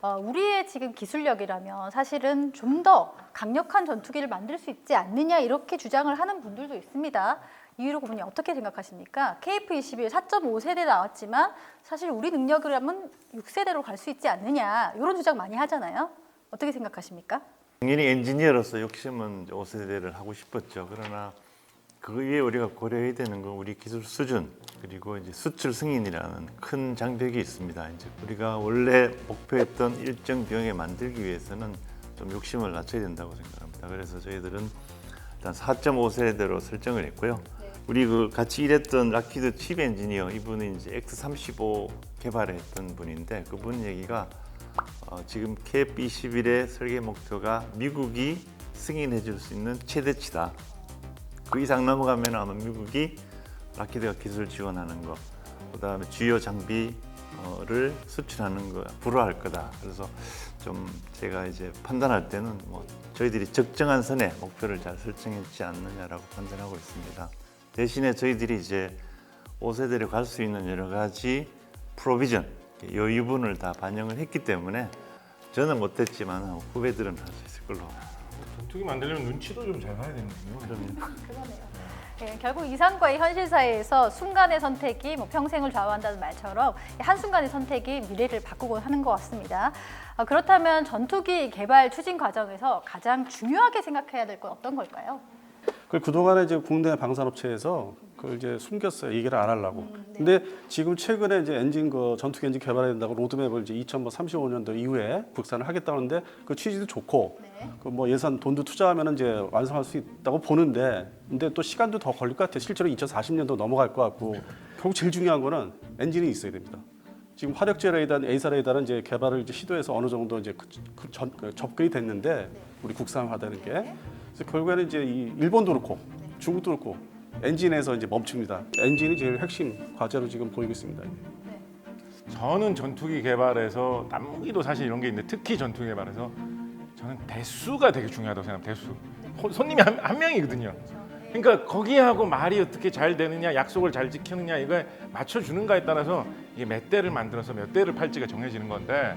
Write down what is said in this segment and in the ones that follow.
우리의 지금 기술력이라면 사실은 좀 더 강력한 전투기를 만들 수 있지 않느냐 이렇게 주장을 하는 분들도 있습니다. 이유로 고문님 어떻게 생각하십니까? KF-21 4.5세대 나왔지만 사실 우리 능력이라면 6세대로 갈 수 있지 않느냐 이런 주장 많이 하잖아요. 어떻게 생각하십니까? 당연히 엔지니어로서 욕심은 5세대를 하고 싶었죠. 그러나 그 위에 우리가 고려해야 되는 건 우리 기술 수준 그리고 이제 수출 승인이라는 큰 장벽이 있습니다. 이제 우리가 원래 목표했던 일정 비용에 만들기 위해서는 좀 욕심을 낮춰야 된다고 생각합니다. 그래서 저희들은 일단 4.5세대로 설정을 했고요. 우리 그 같이 일했던 락히드 칩 엔지니어 이분이 이제 X35 개발했던 분인데 그분 얘기가 지금 KF-21의 설계 목표가 미국이 승인해 줄 수 있는 최대치다. 그 이상 넘어가면 아마 미국이 락히드가 기술 지원하는 거, 그다음에 주요 장비를 수출하는 거 불허할 거다. 그래서 좀 제가 이제 판단할 때는 뭐 저희들이 적정한 선에 목표를 잘 설정했지 않느냐라고 판단하고 있습니다. 대신에 저희들이 이제 5세대로 갈 수 있는 여러 가지 프로비전, 여유분을 다 반영을 했기 때문에 저는 못했지만 후배들은 할 수 있을 걸로. 전투기 만들려면 눈치도 좀 잘 봐야 되는군요. 그러네요. 네, 결국 이상과의 현실 사이에서 순간의 선택이 평생을 좌우한다는 말처럼 한순간의 선택이 미래를 바꾸고 하는 것 같습니다. 그렇다면 전투기 개발 추진 과정에서 가장 중요하게 생각해야 될 건 어떤 걸까요? 그동안에 이제 국내 방산업체에서 그걸 이제 숨겼어요. 얘기를 안 하려고. 근데 지금 최근에 이제 전투기 엔진 개발해야 된다고 로드맵을 이제 2035년도 이후에 국산을 하겠다고 하는데 그 취지도 좋고 그 뭐 예산 돈도 투자하면 이제 완성할 수 있다고 보는데 근데 또 시간도 더 걸릴 것 같아요. 실제로 2040년도 넘어갈 것 같고 결국 제일 중요한 거는 엔진이 있어야 됩니다. 지금 화력제 레이더, A사 레이더는 이제 개발을 이제 시도해서 어느 정도 이제 접근이 됐는데 우리 국산화되는 게 그래서 결국에는 이제 이 일본도 그렇고 중국도 그렇고 엔진에서 이제 멈춥니다. 엔진이 제일 핵심 과제로 지금 보이고 있습니다. 저는 전투기 개발에서 남무기도 사실 이런 게 있는데 특히 전투기 개발에서 저는 대수가 되게 중요하다고 생각합니다. 대수. 손님이 한 명이거든요. 그러니까 거기하고 말이 어떻게 잘 되느냐, 약속을 잘 지키느냐 이거에 맞춰주는가에 따라서 이게 몇 대를 만들어서 몇 대를 팔지가 정해지는 건데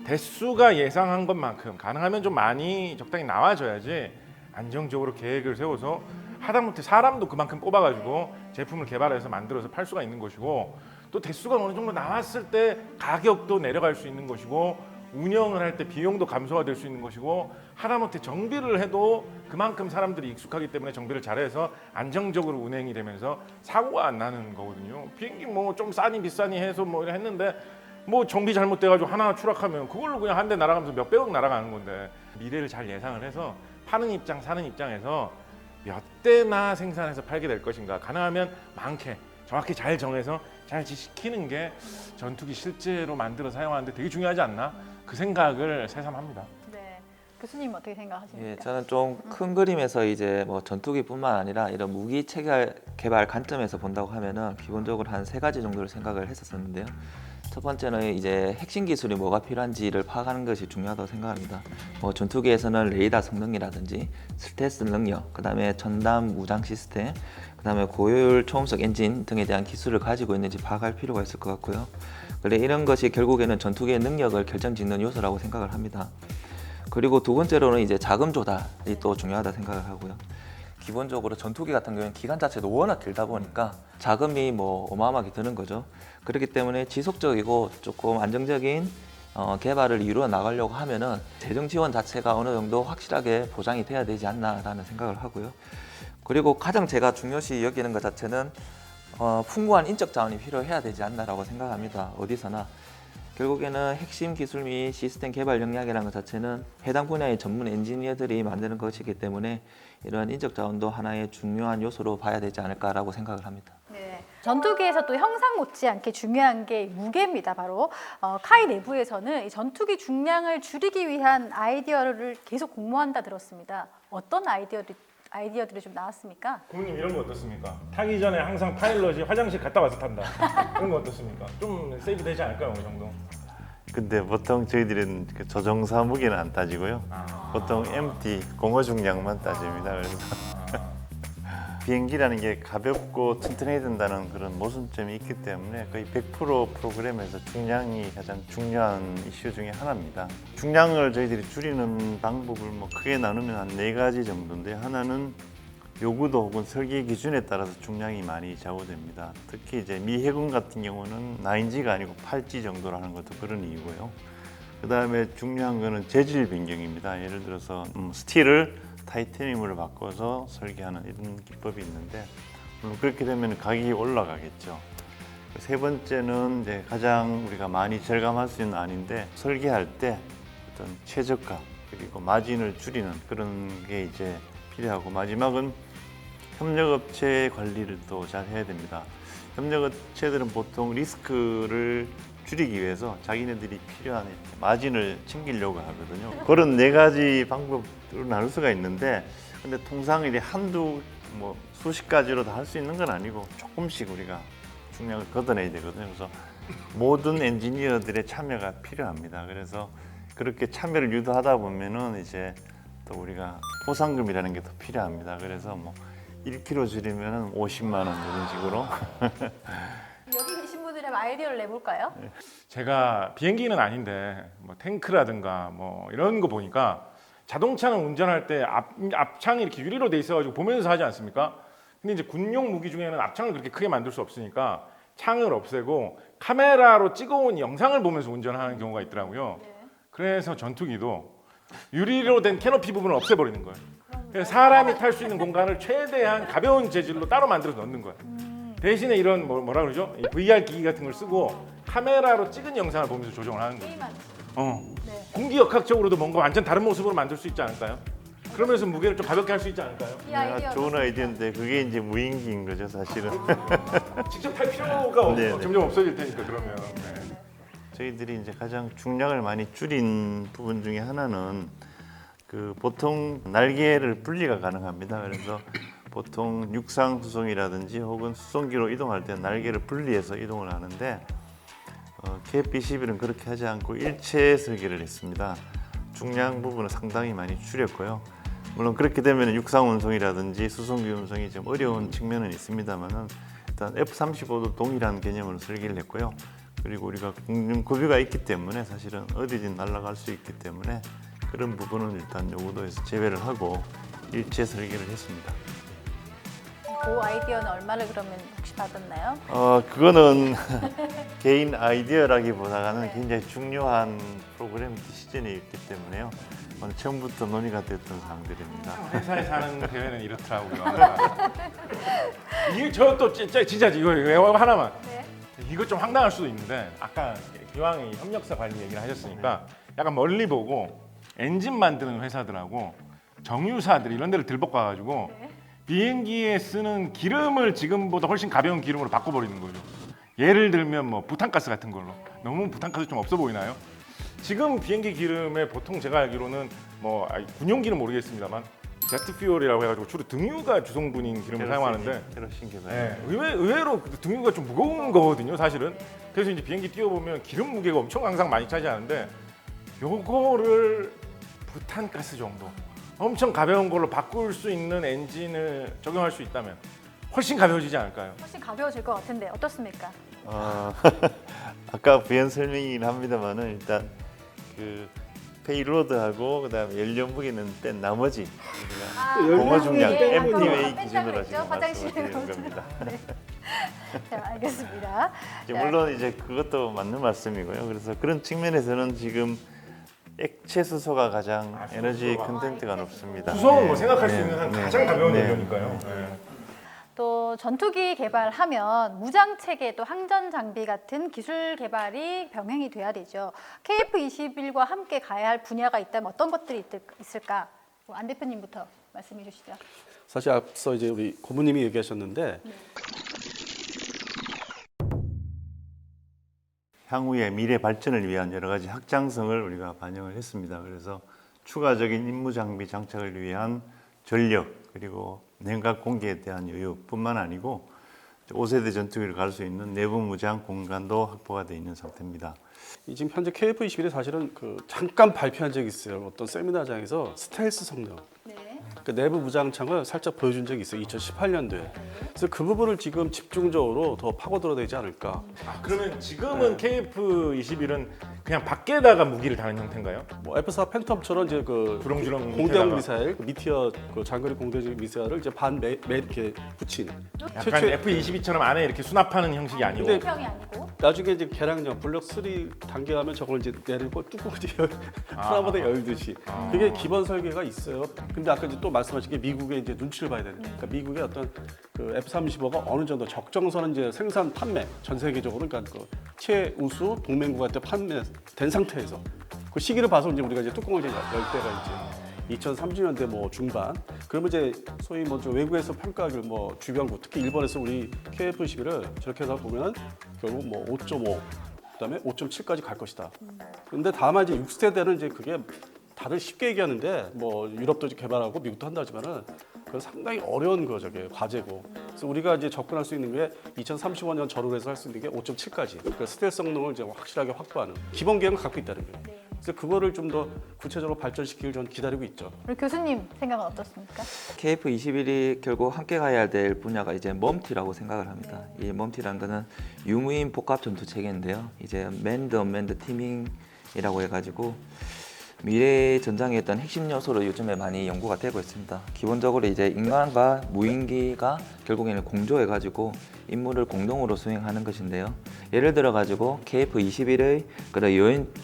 대수가 예상한 것만큼 가능하면 좀 많이 적당히 나와줘야지 안정적으로 계획을 세워서 하다못해 사람도 그만큼 뽑아가지고 제품을 개발해서 만들어서 팔 수가 있는 것이고 또 대수가 어느 정도 나왔을 때 가격도 내려갈 수 있는 것이고 운영을 할 때 비용도 감소가 될 수 있는 것이고 하다못해 정비를 해도 그만큼 사람들이 익숙하기 때문에 정비를 잘해서 안정적으로 운행이 되면서 사고가 안 나는 거거든요. 비행기 뭐 좀 싸니 비싸니 해서 뭐 이래 했는데 뭐 정비 잘못돼가지고 하나 추락하면 그걸로 그냥 한 대 날아가면서 몇백억 날아가는 건데 미래를 잘 예상을 해서 파는 입장 사는 입장에서 몇 대나 생산해서 팔게 될 것인가 가능하면 많게 정확히 잘 정해서 잘 지키는 게 전투기 실제로 만들어 사용하는데 되게 중요하지 않나 그 생각을 새삼합니다. 네, 교수님 어떻게 생각하십니까? 예, 저는 좀 큰 그림에서 이제 뭐 전투기뿐만 아니라 이런 무기 체계 개발 관점에서 본다고 하면은 기본적으로 한 3가지 정도를 생각을 했었는데요. 첫 번째는 이제 핵심 기술이 뭐가 필요한지를 파악하는 것이 중요하다고 생각합니다. 뭐 전투기에서는 레이더 성능이라든지 스텔스 능력, 그다음에 전담 무장 시스템, 그다음에 고효율 초음속 엔진 등에 대한 기술을 가지고 있는지 파악할 필요가 있을 것 같고요. 그래 이런 것이 결국에는 전투기의 능력을 결정짓는 요소라고 생각을 합니다. 그리고 두 번째로는 이제 자금 조달이 또 중요하다 생각을 하고요. 기본적으로 전투기 같은 경우는 기간 자체도 워낙 길다 보니까 자금이 뭐 어마어마하게 드는 거죠. 그렇기 때문에 지속적이고 조금 안정적인 개발을 이루어 나가려고 하면은 재정 지원 자체가 어느 정도 확실하게 보장이 돼야 되지 않나라는 생각을 하고요. 그리고 가장 제가 중요시 여기는 것 자체는 풍부한 인적 자원이 필요해야 되지 않나라고 생각합니다. 어디서나. 결국에는 핵심 기술 및 시스템 개발 역량이라는 것 자체는 해당 분야의 전문 엔지니어들이 만드는 것이기 때문에 이런 인적 자원도 하나의 중요한 요소로 봐야 되지 않을까라고 생각을 합니다. 네, 전투기에서 또 형상 못지않게 중요한 게 무게입니다. 바로 카이 내부에서는 이 전투기 중량을 줄이기 위한 아이디어를 계속 공모한다 들었습니다. 어떤 아이디어들이 좀 나왔습니까? 고문님 이런 거 어떻습니까? 타기 전에 항상 파일럿이 화장실 갔다 와서 탄다. 그런 거 어떻습니까? 좀 세이브 되지 않을까요, 어느 정도? 근데 보통 저희들은 그 조종사 무게는 안 따지고요. 보통 MT 공허 중량만 따집니다. 그래서 비행기라는 게 가볍고 튼튼해야 된다는 그런 모순점이 있기 때문에 거의 100% 프로그램에서 중량이 가장 중요한 이슈 중에 하나입니다. 중량을 저희들이 줄이는 방법을 뭐 크게 나누면 한 4가지 정도인데, 하나는 요구도 혹은 설계 기준에 따라서 중량이 많이 좌우됩니다. 특히 이제 미 해군 같은 경우는 9G가 아니고 8G 정도로 하는 것도 그런 이유고요. 그 다음에 중요한 거는 재질 변경입니다. 예를 들어서 스틸을 타이타늄으로 바꿔서 설계하는 이런 기법이 있는데, 물론 그렇게 되면 가격이 올라가겠죠. 세 번째는 이제 가장 우리가 많이 절감할 수 있는 안인데, 설계할 때 어떤 최저가 그리고 마진을 줄이는 그런 게 이제 필요하고, 마지막은 협력업체 관리를 또 잘 해야 됩니다. 협력업체들은 보통 리스크를 줄이기 위해서 자기네들이 필요한 마진을 챙기려고 하거든요. 그런 4가지 방법으로 나눌 수가 있는데, 근데 통상 이제 한두 뭐 수십 가지로 다 할 수 있는 건 아니고 조금씩 우리가 중량을 걷어내야 되거든요. 그래서 모든 엔지니어들의 참여가 필요합니다. 그래서 그렇게 참여를 유도하다 보면은 이제 또 우리가 보상금이라는 게 더 필요합니다. 그래서 뭐 1kg 줄이면 50만 원 이런 식으로. 여기 계신 분들이 한번 아이디어를 내볼까요? 제가 비행기는 아닌데 뭐 탱크라든가 뭐 이런 거 보니까 자동차는 운전할 때 앞창이 이렇게 유리로 돼 있어가지고 보면서 하지 않습니까? 근데 이제 군용 무기 중에는 앞창을 그렇게 크게 만들 수 없으니까 창을 없애고 카메라로 찍어온 영상을 보면서 운전하는 경우가 있더라고요. 그래서 전투기도 유리로 된 캐노피 부분을 없애버리는 거예요. 그래서 사람이 탈 수 있는 공간을 최대한 가벼운 재질로 따로 만들어서 넣는 거예요. 대신에 이런 뭐라 그러죠? 이 VR 기기 같은 걸 쓰고 카메라로 찍은 영상을 보면서 조정을 하는 거예요. 네. 공기역학적으로도 뭔가 완전 다른 모습으로 만들 수 있지 않을까요? 그러면서 무게를 좀 가볍게 할 수 있지 않을까요? 이 아이디어 좋은 아이디어인데 그게 이제 무인기인 거죠, 사실은. 직접 탈 필요가 네네. 점점 없어질 테니까 그러면. 네. 저희들이 이제 가장 중량을 많이 줄인 부분 중에 하나는 그 보통 날개를 분리가 가능합니다. 그래서 보통 육상 수송이라든지 혹은 수송기로 이동할 때 날개를 분리해서 이동을 하는데, KF-21은 그렇게 하지 않고 일체 설계를 했습니다. 중량 부분을 상당히 많이 줄였고요. 물론 그렇게 되면 육상 운송이라든지 수송기 운송이 좀 어려운 측면은 있습니다만은, 일단 F-35도 동일한 개념으로 설계를 했고요. 그리고 우리가 공중 구비가 있기 때문에 사실은 어디든 날아갈 수 있기 때문에 그런 부분은 일단 요구도에서 제외를 하고 일체 설계를 했습니다. 그 아이디어는 얼마를 그러면 혹시 받았나요? 그거는 개인 아이디어라기보다는 굉장히 중요한 프로그램 디시전이기 때문에요. 오늘 처음부터 논의가 됐던 사항들입니다. 회사에 사는 대회는 이렇더라고요. 이게 저 또 진짜 이거 하나만. 네. 이거 좀 황당할 수도 있는데, 아까 기왕이 협력사 관리 얘기를 하셨으니까 약간 멀리 보고 엔진 만드는 회사들하고 정유사들 이런 데를 들볶아 가지고 비행기에 쓰는 기름을 지금보다 훨씬 가벼운 기름으로 바꿔버리는 거죠. 예를 들면 뭐 부탄가스 같은 걸로. 너무 부탄가스 좀 없어 보이나요? 지금 비행기 기름에 보통 제가 알기로는 뭐 군용기는 모르겠습니다만 제트퓨얼이라고 해가지고 주로 등유가 주성분인 기름을 사용하는데, 케로신 개발. 네, 의외로 그 등유가 좀 무거운 거거든요, 사실은. 그래서 이제 비행기 뛰어보면 기름 무게가 엄청 항상 많이 차지하는데, 요거를 부탄가스 정도 엄청 가벼운 걸로 바꿀 수 있는 엔진을 적용할 수 있다면 훨씬 가벼워지지 않을까요? 훨씬 가벼워질 것 같은데 어떻습니까? 아까 부연 설명이긴 합니다만은, 일단 그 페이로드하고 그다음에 연료 무게는 뺀 나머지 공허 중량 네, MT웨이 뺀다고 기준으로 했죠? 지금 화장실에 말씀을 드리는 가면. 겁니다. 네. 자, 알겠습니다. 이제 물론 이제 그것도 맞는 말씀이고요. 그래서 그런 측면에서는 지금 액체 수소가 가장 에너지 컨텐트가 높습니다. 수소는 뭐 네, 생각할 수 네, 있는 한 네, 가장 가벼운 네. 연료니까요. 네. 또 전투기 개발하면 무장 체계 또 항전 장비 같은 기술 개발이 병행이 돼야 되죠. KF-21과 함께 가야 할 분야가 있다면 어떤 것들이 있을까? 안 대표님부터 말씀해 주시죠. 사실 앞서 이제 우리 고모님이 얘기하셨는데 향후의 미래 발전을 위한 여러 가지 확장성을 우리가 반영을 했습니다. 그래서 추가적인 임무 장비 장착을 위한 전력 그리고 냉각 공기에 대한 여유뿐만 아니고 5세대 전투기를 갈 수 있는 내부 무장 공간도 확보가 되어 있는 상태입니다. 지금 현재 KF-21이 사실은 그 잠깐 발표한 적이 있어요. 어떤 세미나장에서 스텔스 성능. 네. 그러니까 그 내부 무장창을 살짝 보여준 적이 있어요. 2018년도에. 그래서 그 부분을 지금 집중적으로 더 파고들어야 되지 않을까. 아, 그러면 지금은 KF-21은 그냥 밖에다가 무기를 다는 형태인가요? 뭐 F4 팬텀처럼 이제 그 주렁주렁 공대형 밑에다가. 미사일, 그 미티어 그 장거리 공대적 미사일을 이제 매 이렇게 붙인. 약간 최초의- F-22처럼 안에 이렇게 수납하는 형식이 아니고. 근데 평이 아니고. 나중에 이제 개량형 블럭 3 단계하면 저걸 이제 내리고 뚜껑을 이제 프라모델 열듯이 그게 기본 설계가 있어요. 근데 아까 이제 또 말씀하신 게 미국의 이제 눈치를 봐야 되는. 그러니까 미국의 어떤 그 F-35가 어느 정도 적정선은 이제 생산 판매 전 세계적으로 그러니까 그 최우수 동맹국한테 판매된 상태에서 그 시기를 봐서 이제 우리가 이제 뚜껑을 이제 열 때가 이제 2030년대 뭐 중반. 그러면 이제 소위 뭐좀 외국에서 평가하기를 뭐 주변국 특히 일본에서 우리 KF-21을 저렇게 해서 보면 결국 뭐 5.5 그다음에 5.7까지 갈 것이다. 근데 다만 이제 6세대는 이제 그게 다들 쉽게 얘기하는데 뭐 유럽도 이제 개발하고 미국도 한다 하지만은 그건 상당히 어려운 거 저게 과제고. 그래서 우리가 이제 접근할 수 있는 게 2035년 전후로 해서 할 수 있는 게 5.7까지. 그러니까 스텔스 성능을 이제 확실하게 확보하는 기본 계획을 갖고 있다는 거예요. 그래서 그거를 좀 더 구체적으로 발전시키길 저는 기다리고 있죠. 우리 교수님 생각은 어떻습니까? KF-21이 결국 함께 가야 될 분야가 이제 멈티라고 생각을 합니다. 이 멈티라는 거는 유무인 복합 전투 체계인데요. 이제 맨드 언맨드 티밍이라고 해가지고 미래 전장에 있던 핵심 요소로 요즘에 많이 연구가 되고 있습니다. 기본적으로 이제 인간과 무인기가 결국에는 공조해가지고 임무를 공동으로 수행하는 것인데요. 예를 들어가지고 KF-21의 그런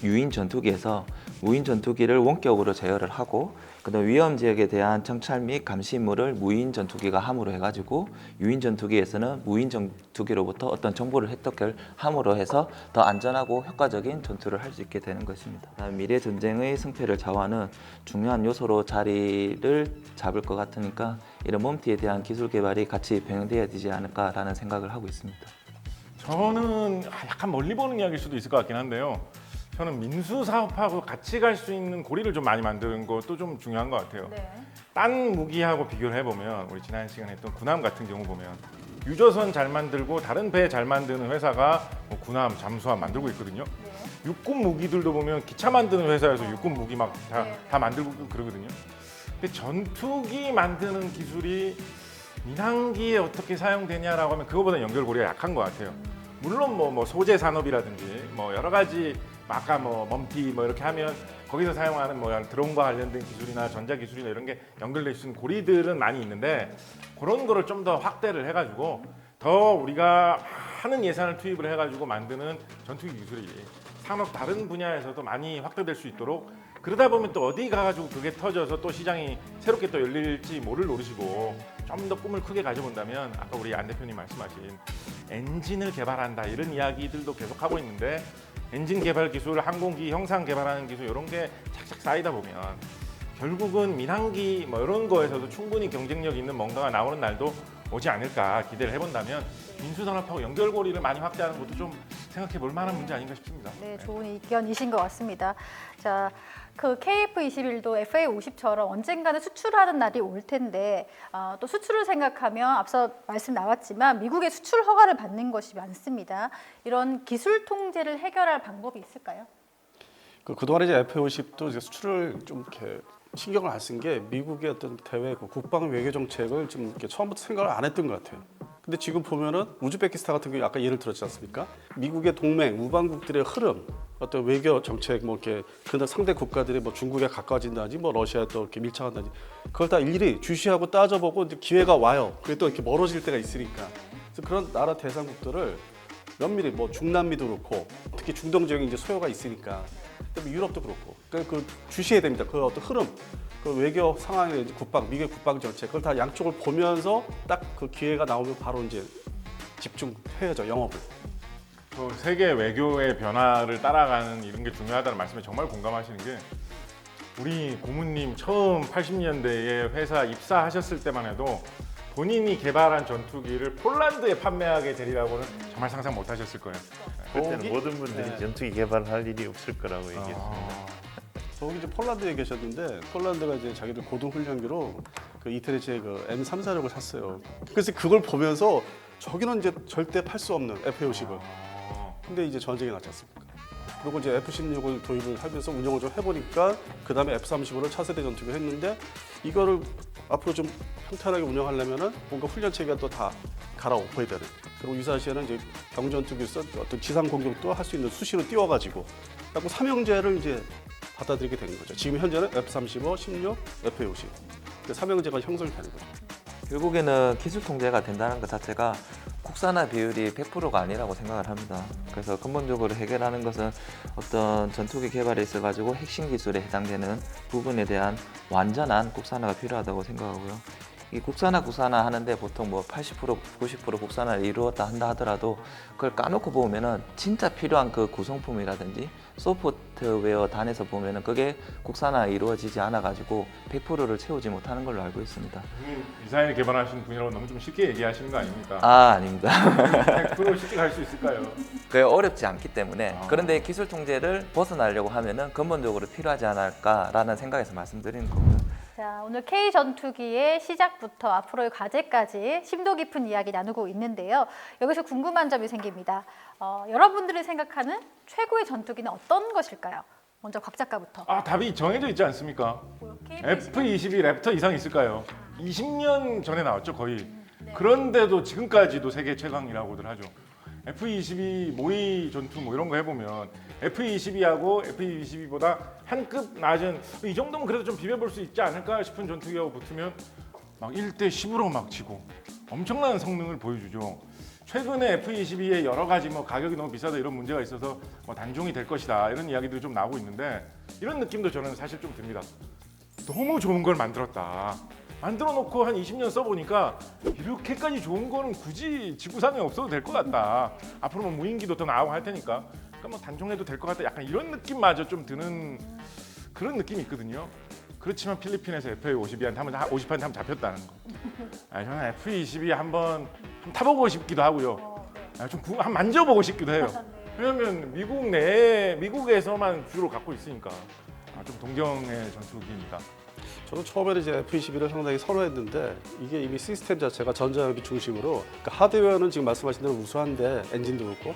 유인 전투기에서 무인 전투기를 원격으로 제어를 하고 그다음 위험 지역에 대한 정찰 및 감시 임무를 무인 전투기가 함으로 해가지고 유인 전투기에서는 무인 전투기로부터 어떤 정보를 획득을 함으로 해서 더 안전하고 효과적인 전투를 할 수 있게 되는 것입니다. 그다음 미래 전쟁의 승패를 좌우하는 중요한 요소로 자리를 잡을 것 같으니까 이런 멈티에 대한 기술 개발이 같이 병행돼야 되지 않을까라는 생각을 하고 있습니다. 저는 약간 멀리 보는 이야기일 수도 있을 것 같긴 한데요. 저는 민수 사업하고 같이 갈 수 있는 고리를 좀 많이 만드는 것도 좀 중요한 것 같아요. 네. 딴 무기하고 비교를 해보면 우리 지난 시간에 했던 군함 같은 경우 보면 유조선 잘 만들고 다른 배 잘 만드는 회사가 뭐 군함, 잠수함 만들고 있거든요. 육군 무기들도 보면 기차 만드는 회사에서 육군 무기 막 다 만들고 그러거든요. 근데 전투기 만드는 기술이 민항기에 어떻게 사용되냐라고 하면 그거보다 연결고리가 약한 것 같아요. 물론 뭐 소재 산업이라든지 뭐 여러 가지 아까 뭐 멈티 뭐 이렇게 하면 거기서 사용하는 뭐 드론과 관련된 기술이나 전자 기술이나 이런 게 연결될 수 있는 고리들은 많이 있는데 그런 거를 좀 더 확대를 해가지고 더 우리가 많은 예산을 투입을 해가지고 만드는 전투기 기술이 산업 다른 분야에서도 많이 확대될 수 있도록 그러다 보면 또 어디 가가지고 그게 터져서 또 시장이 새롭게 또 열릴지 모를 노릇이고 좀 더 꿈을 크게 가져본다면 아까 우리 안 대표님 말씀하신 엔진을 개발한다 이런 이야기들도 계속 하고 있는데 엔진 개발 기술, 항공기 형상 개발하는 기술 이런 게 착착 쌓이다 보면 결국은 민항기 뭐 이런 거에서도 충분히 경쟁력 있는 뭔가가 나오는 날도 오지 않을까 기대를 해본다면 민수산업하고 연결고리를 많이 확대하는 것도 좀 생각해 볼 만한 문제 아닌가 싶습니다. 네, 좋은 의견이신 것 같습니다. 자, 그 KF-21도 FA-50처럼 언젠가는 수출하는 날이 올 텐데 또 수출을 생각하면 앞서 말씀 나왔지만 미국의 수출 허가를 받는 것이 많습니다. 이런 기술 통제를 해결할 방법이 있을까요? 그동안에 이제 F-50도 이제 수출을 좀 이렇게 신경을 안 쓴 게 미국의 어떤 대외 그 국방 외교 정책을 좀 이렇게 처음부터 생각을 안 했던 것 같아요. 근데 지금 보면은 우즈베키스탄 같은 경우 아까 예를 들었지 않습니까? 미국의 동맹 우방국들의 흐름, 어떤 외교 정책 뭐 이렇게 그다음 상대 국가들이 뭐 중국에 가까워진다든지 뭐 러시아에 또 이렇게 밀착한다든지 그걸 다 일일이 주시하고 따져보고 이제 기회가 와요. 그게 또 이렇게 멀어질 때가 있으니까. 그래서 그런 나라 대상국들을 면밀히 뭐 중남미도 그렇고 특히 중동 지역에 이제 소요가 있으니까 그다음에 유럽도 그렇고 그러니까 그 주시해야 됩니다. 그 어떤 흐름, 그 외교 상황의 국방, 미국의 국방 정책 그걸 다 양쪽을 보면서 딱 그 기회가 나오면 바로 이제 집중해야죠 영업을. 세계 외교의 변화를 따라가는 이런 게 중요하다는 말씀에 정말 공감하시는 게 우리 고모님 처음 80년대에 회사 입사하셨을 때만 해도 본인이 개발한 전투기를 폴란드에 판매하게 되리라고는 정말 상상 못 하셨을 거예요. 그때는 모든 분들이 전투기 개발할 일이 없을 거라고 얘기했습니다. 저기 이제 폴란드에 계셨는데 폴란드가 이제 자기들 고등 훈련기로 그 이태리제 그 M346을 샀어요. 그래서 그걸 보면서 저기는 이제 절대 팔 수 없는 F-50을. 근데 이제 전쟁이 났지 않습니까? 그리고 이제 F-16을 도입을 하면서 운영을 좀 해보니까 그 다음에 F-35를 차세대 전투기를 했는데 이거를 앞으로 좀 평탄하게 운영하려면은 뭔가 훈련 체계가 또 다 갈아엎어야 되는. 그리고 유사시에는 이제 경전투기에서 어떤 지상 공격도 할 수 있는 수시로 띄워가지고 그래서 삼형제를 이제 받아들이게 된 거죠. 지금 현재는 F-35, 16, F-50 삼형제가 형성이 되는 거죠. 결국에는 기술 통제가 된다는 것 자체가 국산화 비율이 100%가 아니라고 생각을 합니다. 그래서 근본적으로 해결하는 것은 어떤 전투기 개발에 있어 가지고 핵심 기술에 해당되는 부분에 대한 완전한 국산화가 필요하다고 생각하고요. 이 국산화 하는데 보통 뭐 80%, 90% 국산화를 이루었다 한다 하더라도 그걸 까놓고 보면은 진짜 필요한 그 구성품이라든지 소프트웨어 단에서 보면은 그게 국산화 이루어지지 않아 가지고 100%를 채우지 못하는 걸로 알고 있습니다. 미사일 개발하신 분이라고 너무 좀 쉽게 얘기하시는 거 아닙니까? 아닙니다. 100% 쉽게 갈 수 있을까요? 그게 어렵지 않기 때문에 그런데 기술 통제를 벗어나려고 하면은 근본적으로 필요하지 않을까라는 생각에서 말씀드리는 겁니다. 자, 오늘 K 전투기의 시작부터 앞으로의 과제까지 심도 깊은 이야기 나누고 있는데요. 여기서 궁금한 점이 생깁니다. 여러분들이 생각하는 최고의 전투기는 어떤 것일까요? 먼저 곽 작가부터. 답이 정해져 있지 않습니까? F-22 랩터 이상 있을까요? 20년 전에 나왔죠, 거의. 그런데도 지금까지도 세계 최강이라고들 하죠. F-22 모의 전투 뭐 이런 거 해보면 F-22하고 F-22보다 한 급 낮은 이 정도면 그래도 좀 비벼볼 수 있지 않을까 싶은 전투기하고 붙으면 막 1대 10으로 막 지고 엄청난 성능을 보여주죠. 최근에 F-22의 여러 가지 뭐 가격이 너무 비싸다 이런 문제가 있어서 뭐 단종이 될 것이다 이런 이야기들이 좀 나오고 있는데 이런 느낌도 저는 사실 좀 듭니다. 너무 좋은 걸 만들었다. 만들어 놓고 한 20년 써보니까 이렇게까지 좋은 거는 굳이 지구상에 없어도 될 것 같다. 앞으로 뭐 무인기도 더 나오고 할 테니까 그러니까 뭐 단종해도 될 것 같다. 약간 이런 느낌마저 좀 드는 그런 느낌이 있거든요. 그렇지만 필리핀에서 F-52한테 한번 50한테 한번 잡혔다는 거. 저는 F-22 한번 타보고 싶기도 하고요. 좀 한번 만져보고 싶기도 해요. 왜냐면 미국에서만 주로 갖고 있으니까 좀 동경의 전투기입니다. 저는 처음에는 이제 F-21을 상당히 선호했는데 이게 이미 시스템 자체가 전자장비 중심으로 그러니까 하드웨어는 지금 말씀하신 대로 우수한데 엔진도 그렇고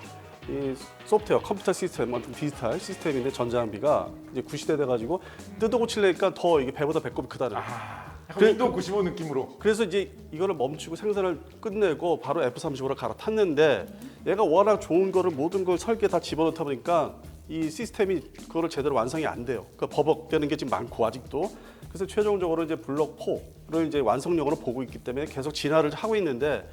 이 소프트웨어 컴퓨터 시스템과 좀 비슷한 시스템인데 전자장비가 이제 구시대 돼가지고 뜯어 고치려니까 더 이게 배보다 배꼽이 크다는 거예요. 약간 윈도우 95 느낌으로. 그래서 이제 이거를 멈추고 생산을 끝내고 바로 F-35로 갈아탔는데 얘가 워낙 좋은 거를 모든 걸 설계 다 집어넣다 보니까 이 시스템이 그거를 제대로 완성이 안 돼요. 그 버벅대는 게 지금 많고 아직도. 그래서 최종적으로 이제 블록 4를 이제 완성형으로 보고 있기 때문에 계속 진화를 하고 있는데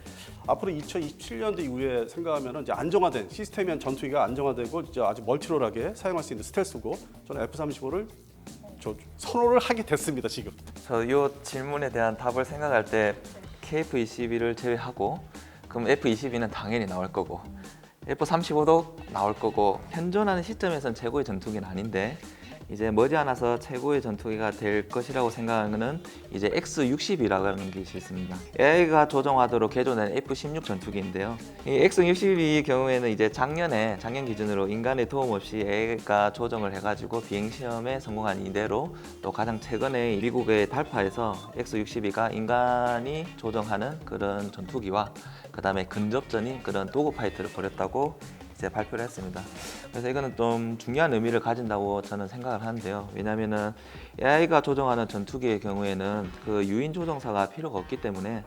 앞으로 2027년도 이후에 생각하면 이제 안정화된 시스템이 전투기가 안정화되고 이제 아주 멀티롤하게 사용할 수 있는 스텔스고 저는 F-35를 선호를 하게 됐습니다 지금. 저 이 질문에 대한 답을 생각할 때 KF-22를 제외하고 그럼 F-22는 당연히 나올 거고 F-35도 나올 거고 현존하는 시점에서는 최고의 전투기는 아닌데 이제 머지않아서 최고의 전투기가 될 것이라고 생각하는 것은 이제 X-60이라는 것이 있습니다. AI가 조종하도록 개조된 F-16 전투기인데요. 이 X-60의 경우에는 이제 작년 기준으로 인간의 도움 없이 AI가 조정을 해가지고 비행 시험에 성공한 이대로 또 가장 최근에 미국의 달파에서 X-62가 인간이 조정하는 그런 전투기와 그 다음에 근접전인 그런 도그파이트를 벌였다고 이제 발표를 했습니다. 그래서 이거는 좀 중요한 의미를 가진다고 저는 생각을 하는데요. 왜냐하면은 AI가 조종하는 전투기의 경우에는 그 유인 조종사가 필요가 없기 때문에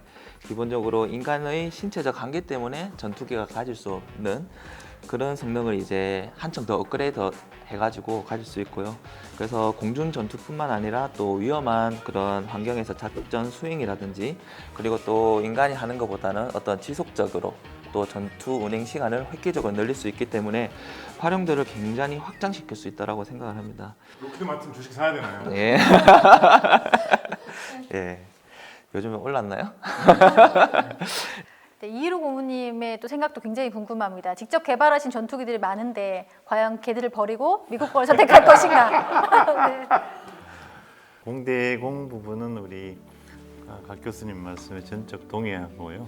기본적으로 인간의 신체적 한계 때문에 전투기가 가질 수 없는 그런 성능을 이제 한층 더 업그레이드 해가지고 가질 수 있고요. 그래서 공중 전투뿐만 아니라 또 위험한 그런 환경에서 작전 수행이라든지 그리고 또 인간이 하는 것보다는 어떤 지속적으로 또 전투 운행 시간을 획기적으로 늘릴 수 있기 때문에 활용도를 굉장히 확장시킬 수 있다고 생각을 합니다. 로켓 마틴 주식 사야 되나요? 예. 예. 요즘에 올랐나요? 네, 이희로 고모님의 또 생각도 굉장히 궁금합니다. 직접 개발하신 전투기들이 많은데 과연 걔들을 버리고 미국 거를 선택할 것인가? 네. 공대공 부분은 우리 각 교수님 말씀에 전적 동의하고요.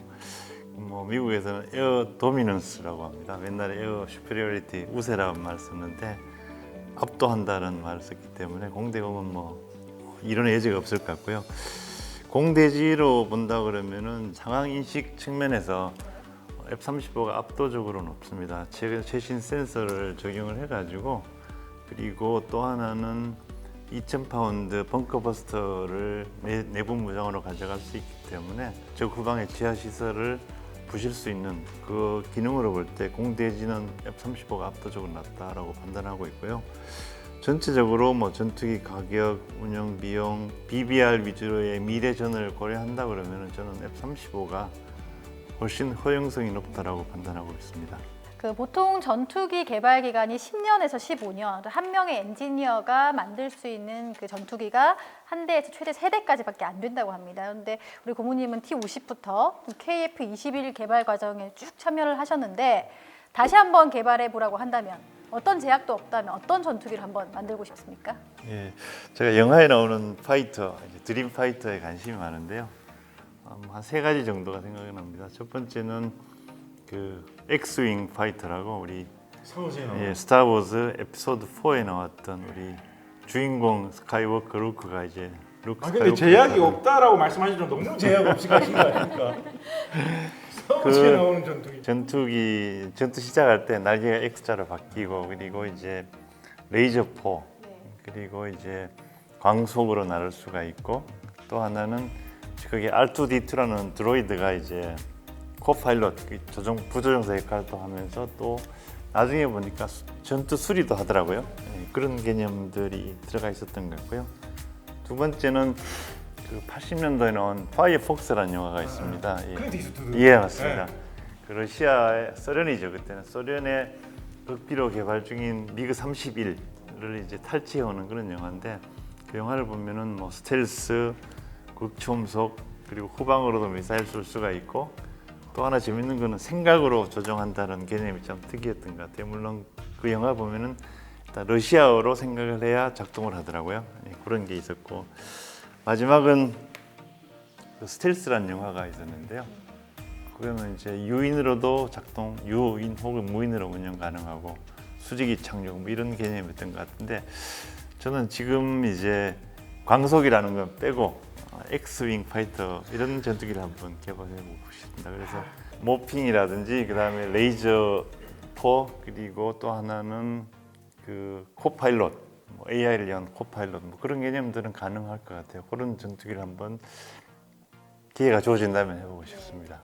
뭐 미국에서는 에어 도미넌스라고 합니다. 옛날에 에어 슈페리어리티 우세라는 말을 썼는데 압도한다는 말을 썼기 때문에 공대공은 뭐 이론의 여지가 없을 것 같고요. 공대지로 본다 그러면은 상황 인식 측면에서 F-35가 압도적으로 높습니다. 최신 센서를 적용을 해가지고 그리고 또 하나는 2,000파운드 벙커버스터를 내부 무장으로 가져갈 수 있기 때문에 적 후방의 지하 시설을 부실 수 있는 그 기능으로 볼 때 공대지는 F-35가 압도적으로 낫다라고 판단하고 있고요. 전체적으로 뭐 전투기 가격, 운영 비용, BBR 위주로의 미래전을 고려한다 그러면 저는 F-35가 훨씬 허용성이 높다라고 판단하고 있습니다. 그 보통 전투기 개발 기간이 10년에서 15년, 한 명의 엔지니어가 만들 수 있는 그 전투기가 한 대에서 최대 3대까지밖에 안 된다고 합니다. 그런데 우리 고모님은 T-50부터 KF-21 개발 과정에 쭉 참여를 하셨는데 다시 한번 개발해 보라고 한다면 어떤 제약도 없다면 어떤 전투기를 한번 만들고 싶습니까? 예, 제가 영화에 나오는 파이터, 드림 파이터에 관심이 많은데요. 한 3가지 정도가 생각이 납니다. 첫 번째는 그 엑스윙 파이터라고 우리 스타워즈 에피소드 4에 나왔던 우리 주인공 스카이워커 루크가 이제 루크 근데 스카이워커가 제약이 타는 없다라고 말씀하시면 너무 제약 없이 가신 거 아닙니까? 서울시에 나오는 전투기. 전투 시작할 때 날개가 X자로 바뀌고 그리고 이제 레이저포 그리고 이제 광속으로 나를 수가 있고 또 하나는 거기 R2D2라는 드로이드가 이제 코파일럿 부조종사 역할도 하면서 또 나중에 보니까 전투 수리도 하더라고요. 그런 개념들이 들어가 있었던 것 같고요. 두 번째는 그 80년도에 나온 파이어폭스라는 영화가 있습니다. 클린트 이스트우드. 예, 맞습니다. 그 러시아의 소련이죠. 그때는 소련의 극비로 개발 중인 미그 31을 이제 탈취해오는 그런 영화인데 그 영화를 보면은 뭐 스텔스, 극초음속 그리고 후방으로도 미사일 쏠 수가 있고 또 하나 재밌는 거는 생각으로 조종한다는 개념이 참 특이했던 것 같아요. 물론 그 영화 보면은 일단 러시아어로 생각을 해야 작동을 하더라고요. 그런 게 있었고 마지막은 그 스텔스라는 영화가 있었는데요. 그러면 이제 유인으로도 작동, 유인 혹은 무인으로 운영 가능하고 수직이 착륙 뭐 이런 개념이었던 것 같은데 저는 지금 이제 광속이라는 건 빼고 엑스윙 파이터 이런 전투기를 한번 개발해 보고 싶습니다. 그래서 모핑이라든지 그다음에 레이저 포 그리고 또 하나는 그 코파일럿 뭐 AI를 위한 코파일럿 뭐 그런 개념들은 가능할 것 같아요. 그런 전투기를 한번 기회가 주어진다면 해보고 싶습니다.